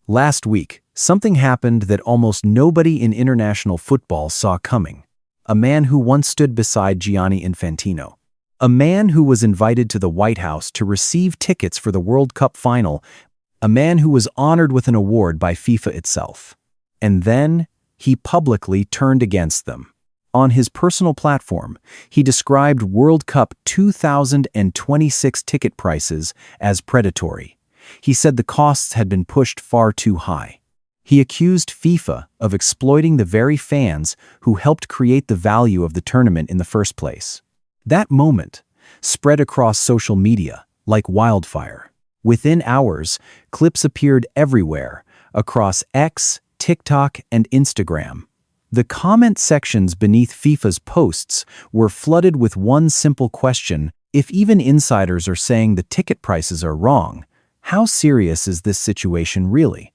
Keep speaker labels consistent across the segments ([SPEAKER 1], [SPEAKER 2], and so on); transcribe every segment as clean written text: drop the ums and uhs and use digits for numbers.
[SPEAKER 1] Last week, something happened that almost nobody in international football saw coming. A man who once stood beside Gianni Infantino. A man who was invited to the White House to receive tickets for the World Cup final. A man who was honored with an award by FIFA itself. And then, he publicly turned against them. On his personal platform, he described World Cup 2026 ticket prices as predatory. He said the costs had been pushed far too high. He accused FIFA of exploiting the very fans who helped create the value of the tournament in the first place. That moment spread across social media like wildfire. Within hours, clips appeared everywhere, across X, TikTok, and Instagram. The comment sections beneath FIFA's posts were flooded with one simple question: if even insiders are saying the ticket prices are wrong, how serious is this situation really?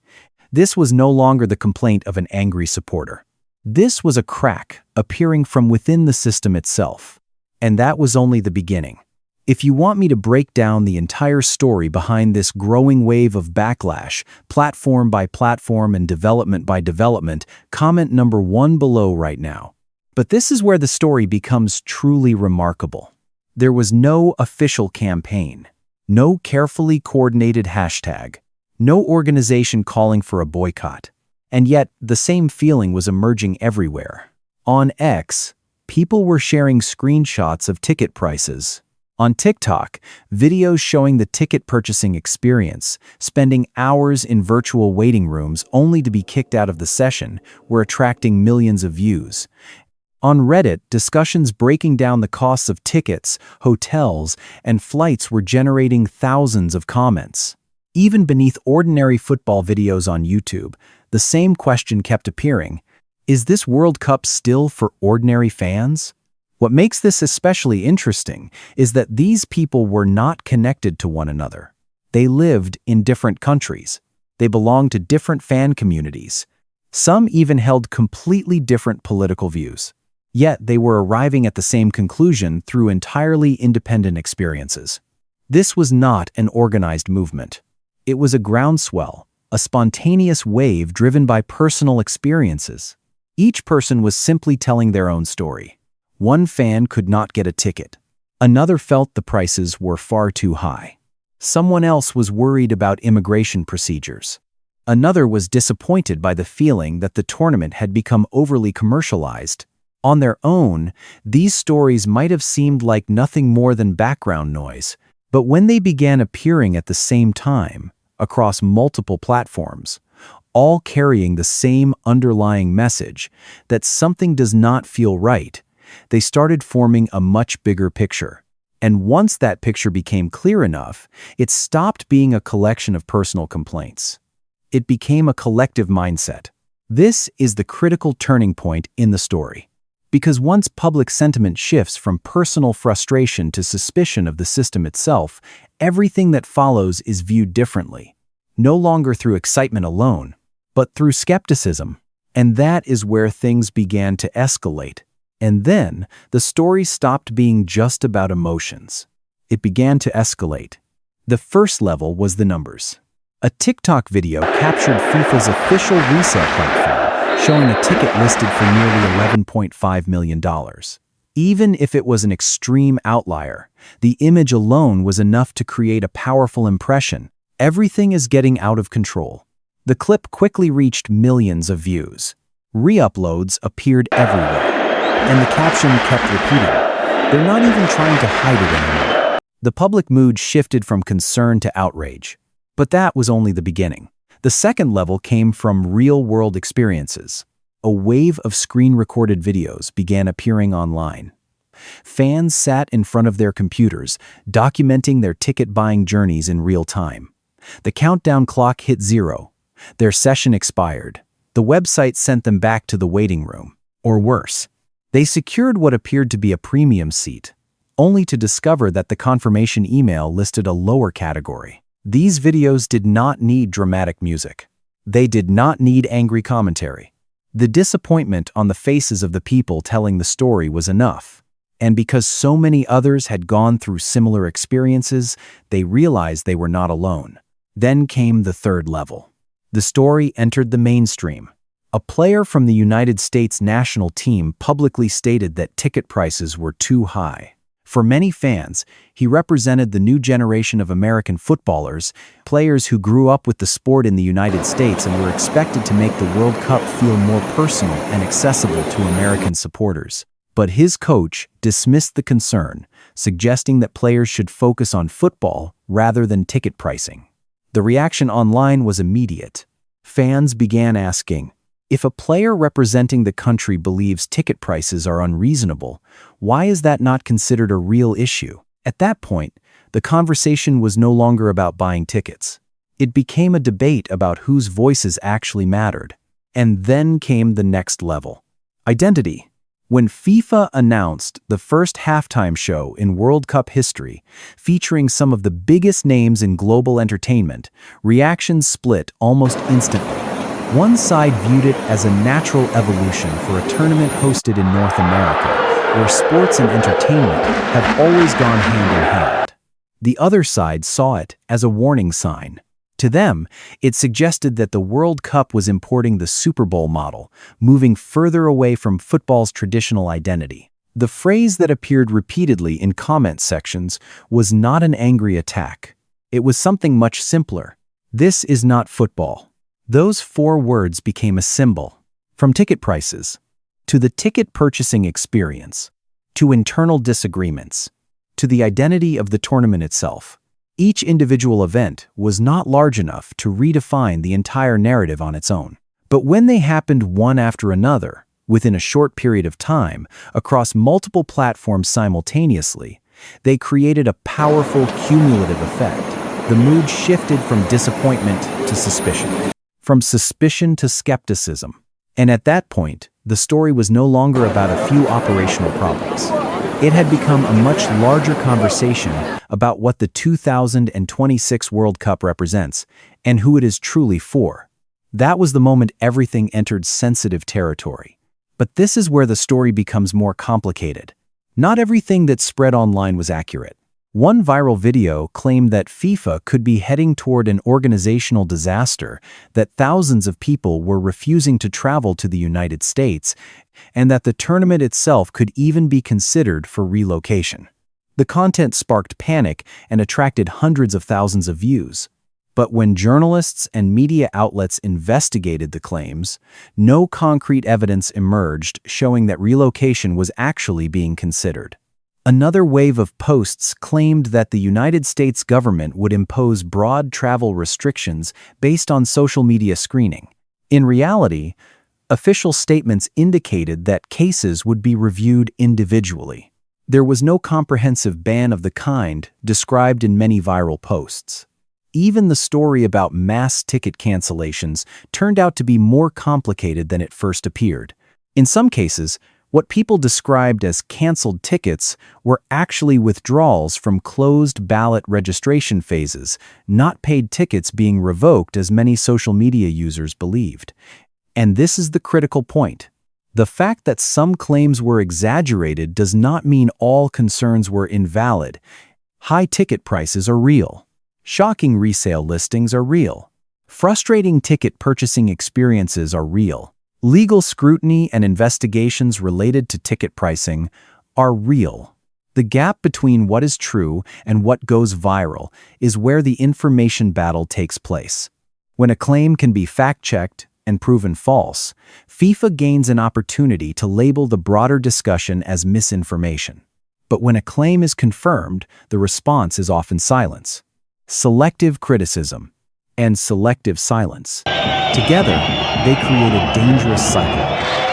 [SPEAKER 1] This was no longer the complaint of an angry supporter. This was a crack appearing from within the system itself. And that was only the beginning. If you want me to break down the entire story behind this growing wave of backlash, platform by platform and development by development, comment number 1 below right now. But this is where the story becomes truly remarkable. There was no official campaign, no carefully coordinated hashtag, no organization calling for a boycott. And yet, the same feeling was emerging everywhere. On X, people were sharing screenshots of ticket prices. On TikTok, videos showing the ticket purchasing experience, spending hours in virtual waiting rooms only to be kicked out of the session, were attracting millions of views. On Reddit, discussions breaking down the costs of tickets, hotels, and flights were generating thousands of comments. Even beneath ordinary football videos on YouTube, the same question kept appearing: is this World Cup still for ordinary fans? What makes this especially interesting is that these people were not connected to one another. They lived in different countries. They belonged to different fan communities. Some even held completely different political views. Yet they were arriving at the same conclusion through entirely independent experiences. This was not an organized movement. It was a groundswell, a spontaneous wave driven by personal experiences. Each person was simply telling their own story. One fan could not get a ticket. Another felt the prices were far too high. Someone else was worried about immigration procedures. Another was disappointed by the feeling that the tournament had become overly commercialized. On their own, these stories might have seemed like nothing more than background noise, but when they began appearing at the same time, across multiple platforms, all carrying the same underlying message that something does not feel right, they started forming a much bigger picture. And once that picture became clear enough, it stopped being a collection of personal complaints. It became a collective mindset. This is the critical turning point in the story. Because once public sentiment shifts from personal frustration to suspicion of the system itself, everything that follows is viewed differently. No longer through excitement alone, but through skepticism. And that is where things began to escalate. And then, the story stopped being just about emotions. It began to escalate. The first level was the numbers. A TikTok video captured FIFA's official resale platform, showing a ticket listed for nearly $11.5 million. Even if it was an extreme outlier, the image alone was enough to create a powerful impression. Everything is getting out of control. The clip quickly reached millions of views. Re-uploads appeared everywhere. And the caption kept repeating, "They're not even trying to hide it anymore." The public mood shifted from concern to outrage. But that was only the beginning. The second level came from real-world experiences. A wave of screen-recorded videos began appearing online. Fans sat in front of their computers, documenting their ticket-buying journeys in real time. The countdown clock hit 0. Their session expired. The website sent them back to the waiting room. Or worse, they secured what appeared to be a premium seat, only to discover that the confirmation email listed a lower category. These videos did not need dramatic music. They did not need angry commentary. The disappointment on the faces of the people telling the story was enough. And because so many others had gone through similar experiences, they realized they were not alone. Then came the third level. the story entered the mainstream. A player from the United States national team publicly stated that ticket prices were too high. For many fans, he represented the new generation of American footballers, players who grew up with the sport in the United States and were expected to make the World Cup feel more personal and accessible to American supporters. But his coach dismissed the concern, suggesting that players should focus on football rather than ticket pricing. The reaction online was immediate. Fans began asking, if a player representing the country believes ticket prices are unreasonable, why is that not considered a real issue? At that point, the conversation was no longer about buying tickets. It became a debate about whose voices actually mattered. And then came the next level. Identity. When FIFA announced the first halftime show in World Cup history, featuring some of the biggest names in global entertainment, reactions split almost instantly. One side viewed it as a natural evolution for a tournament hosted in North America, where sports and entertainment have always gone hand in hand. The other side saw it as a warning sign. To them, it suggested that the World Cup was importing the Super Bowl model, moving further away from football's traditional identity. The phrase that appeared repeatedly in comment sections was not an angry attack. It was something much simpler. This is not football. Those 4 words became a symbol. From ticket prices, to the ticket purchasing experience, to internal disagreements, to the identity of the tournament itself. Each individual event was not large enough to redefine the entire narrative on its own. But when they happened one after another, within a short period of time, across multiple platforms simultaneously, they created a powerful cumulative effect. The mood shifted from disappointment to suspicion, from suspicion to skepticism. And at that point, the story was no longer about a few operational problems. It had become a much larger conversation about what the 2026 World Cup represents and who it is truly for. That was the moment everything entered sensitive territory. But this is where the story becomes more complicated. Not everything that spread online was accurate. One viral video claimed that FIFA could be heading toward an organizational disaster, that thousands of people were refusing to travel to the United States, and that the tournament itself could even be considered for relocation. The content sparked panic and attracted hundreds of thousands of views. But when journalists and media outlets investigated the claims, no concrete evidence emerged showing that relocation was actually being considered. Another wave of posts claimed that the United States government would impose broad travel restrictions based on social media screening. In reality, official statements indicated that cases would be reviewed individually. There was no comprehensive ban of the kind described in many viral posts. Even the story about mass ticket cancellations turned out to be more complicated than it first appeared. In some cases, what people described as canceled tickets were actually withdrawals from closed ballot registration phases, not paid tickets being revoked as many social media users believed. And this is the critical point. The fact that some claims were exaggerated does not mean all concerns were invalid. High ticket prices are real. Shocking resale listings are real. Frustrating ticket purchasing experiences are real. Legal scrutiny and investigations related to ticket pricing are real. The gap between what is true and what goes viral is where the information battle takes place. When a claim can be fact-checked and proven false, FIFA gains an opportunity to label the broader discussion as misinformation. But when a claim is confirmed, the response is often silence. Selective criticism and selective silence. Together, they create a dangerous cycle.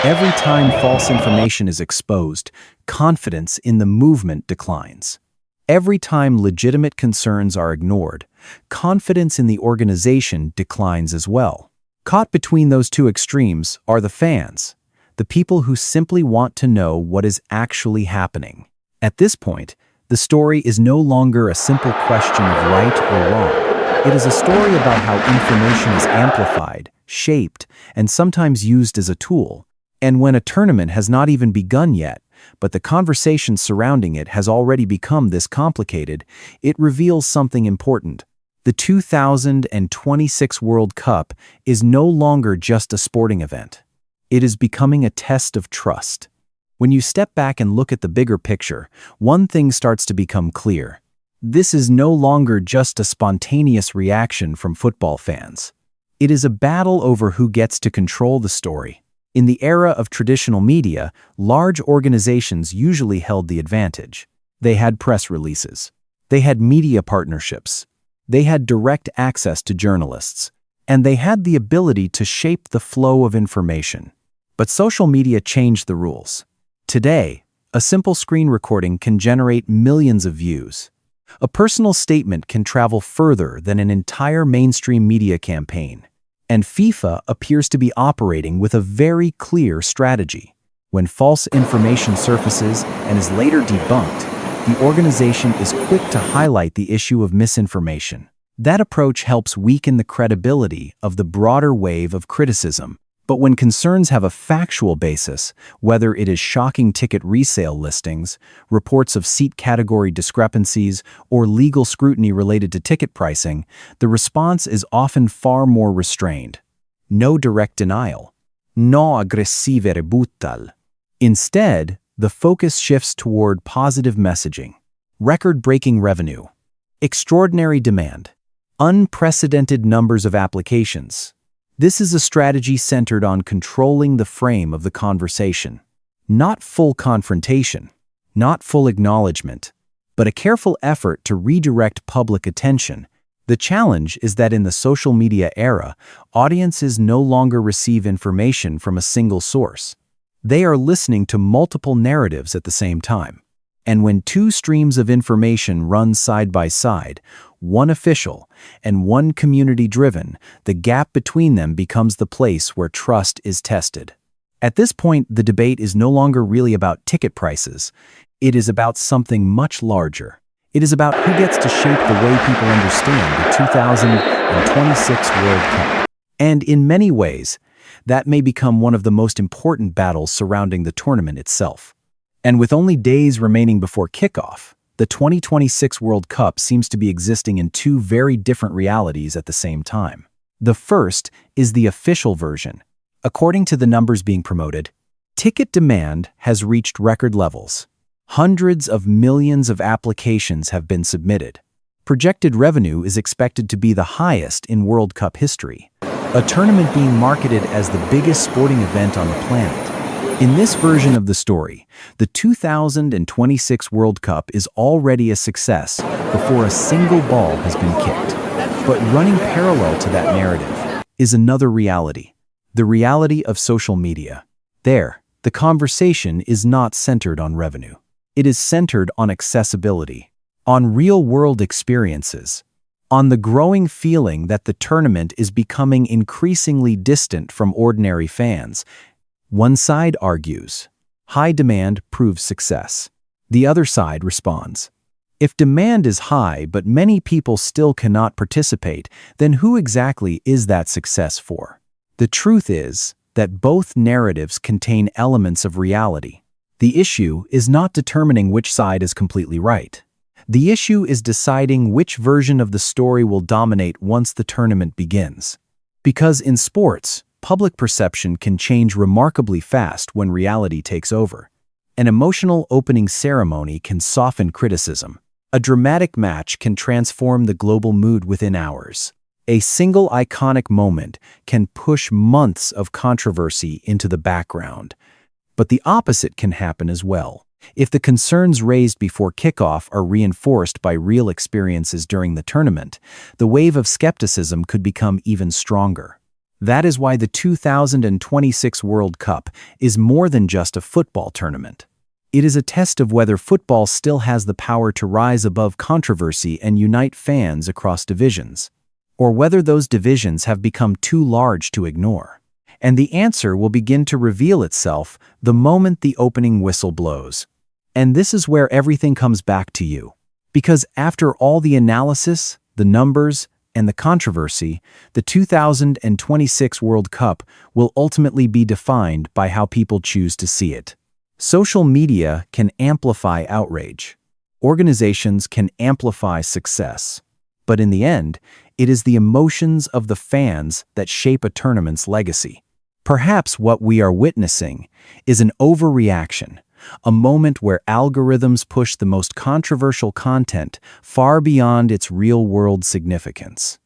[SPEAKER 1] Every time false information is exposed, confidence in the movement declines. Every time legitimate concerns are ignored, confidence in the organization declines as well. Caught between those two extremes are the fans, the people who simply want to know what is actually happening. At this point, the story is no longer a simple question of right or wrong. It is a story about how information is amplified, shaped, and sometimes used as a tool. And when a tournament has not even begun yet, but the conversation surrounding it has already become this complicated, it reveals something important. The 2026 World Cup is no longer just a sporting event. It is becoming a test of trust. When you step back and look at the bigger picture, one thing starts to become clear. This is no longer just a spontaneous reaction from football fans. It is a battle over who gets to control the story. In the era of traditional media, large organizations usually held the advantage. They had press releases. They had media partnerships. They had direct access to journalists. And they had the ability to shape the flow of information. But social media changed the rules. Today, a simple screen recording can generate millions of views. A personal statement can travel further than an entire mainstream media campaign. And FIFA appears to be operating with a very clear strategy. When false information surfaces and is later debunked, the organization is quick to highlight the issue of misinformation. That approach helps weaken the credibility of the broader wave of criticism. But when concerns have a factual basis, whether it is shocking ticket resale listings, reports of seat category discrepancies, or legal scrutiny related to ticket pricing, the response is often far more restrained. No direct denial. No aggressive rebuttal. Instead, the focus shifts toward positive messaging, record-breaking revenue, extraordinary demand, unprecedented numbers of applications. This is a strategy centered on controlling the frame of the conversation. Not full confrontation, not full acknowledgement, but a careful effort to redirect public attention. The challenge is that in the social media era, audiences no longer receive information from a single source. They are listening to multiple narratives at the same time. And when two streams of information run side by side, one official and one community-driven, the gap between them becomes the place where trust is tested. At this point, the debate is no longer really about ticket prices. It is about something much larger. It is about who gets to shape the way people understand the 2026 World Cup. And in many ways, that may become one of the most important battles surrounding the tournament itself. And with only days remaining before kickoff, the 2026 World Cup seems to be existing in two very different realities at the same time. The first is the official version. According to the numbers being promoted, ticket demand has reached record levels. Hundreds of millions of applications have been submitted. Projected revenue is expected to be the highest in World Cup history, a tournament being marketed as the biggest sporting event on the planet. In this version of the story, the 2026 World Cup is already a success before a single ball has been kicked. But running parallel to that narrative is another reality, the reality of social media. There, the conversation is not centered on revenue. It is centered on accessibility, on real-world experiences, on the growing feeling that the tournament is becoming increasingly distant from ordinary fans. One side argues, high demand proves success. The other side responds, if demand is high but many people still cannot participate, then who exactly is that success for? The truth is that both narratives contain elements of reality. The issue is not determining which side is completely right. The issue is deciding which version of the story will dominate once the tournament begins. Because in sports, public perception can change remarkably fast when reality takes over. An emotional opening ceremony can soften criticism. A dramatic match can transform the global mood within hours. A single iconic moment can push months of controversy into the background. But the opposite can happen as well. If the concerns raised before kickoff are reinforced by real experiences during the tournament, the wave of skepticism could become even stronger. That is why the 2026 World Cup is more than just a football tournament. It is a test of whether football still has the power to rise above controversy and unite fans across divisions, or whether those divisions have become too large to ignore. And the answer will begin to reveal itself the moment the opening whistle blows. And this is where everything comes back to you. Because after all the analysis, the numbers, and the controversy, the 2026 World Cup will ultimately be defined by how people choose to see it. Social media can amplify outrage. Organizations can amplify success. But in the end, it is the emotions of the fans that shape a tournament's legacy. Perhaps what we are witnessing is an overreaction, a moment where algorithms push the most controversial content far beyond its real-world significance.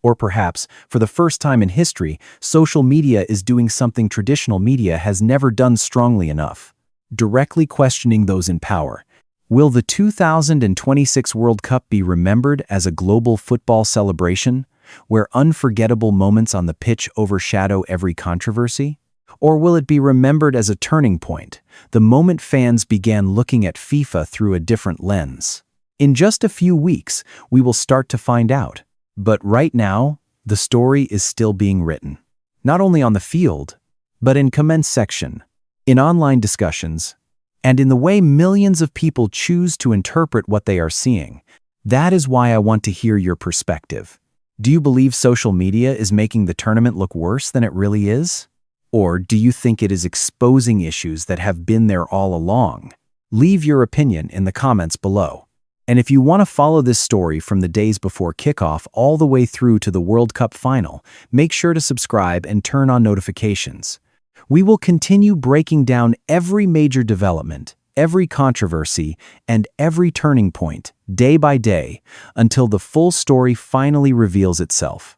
[SPEAKER 1] Or perhaps, for the first time in history, social media is doing something traditional media has never done strongly enough, directly questioning those in power. Will the 2026 World Cup be remembered as a global football celebration, where unforgettable moments on the pitch overshadow every controversy? Or will it be remembered as a turning point, the moment fans began looking at FIFA through a different lens? In just a few weeks, we will start to find out. But right now, the story is still being written. Not only on the field, but in comments section, in online discussions, and in the way millions of people choose to interpret what they are seeing. That is why I want to hear your perspective. Do you believe social media is making the tournament look worse than it really is? Or do you think it is exposing issues that have been there all along? Leave your opinion in the comments below. And if you want to follow this story from the days before kickoff all the way through to the World Cup final, make sure to subscribe and turn on notifications. We will continue breaking down every major development, every controversy, and every turning point, day by day, until the full story finally reveals itself.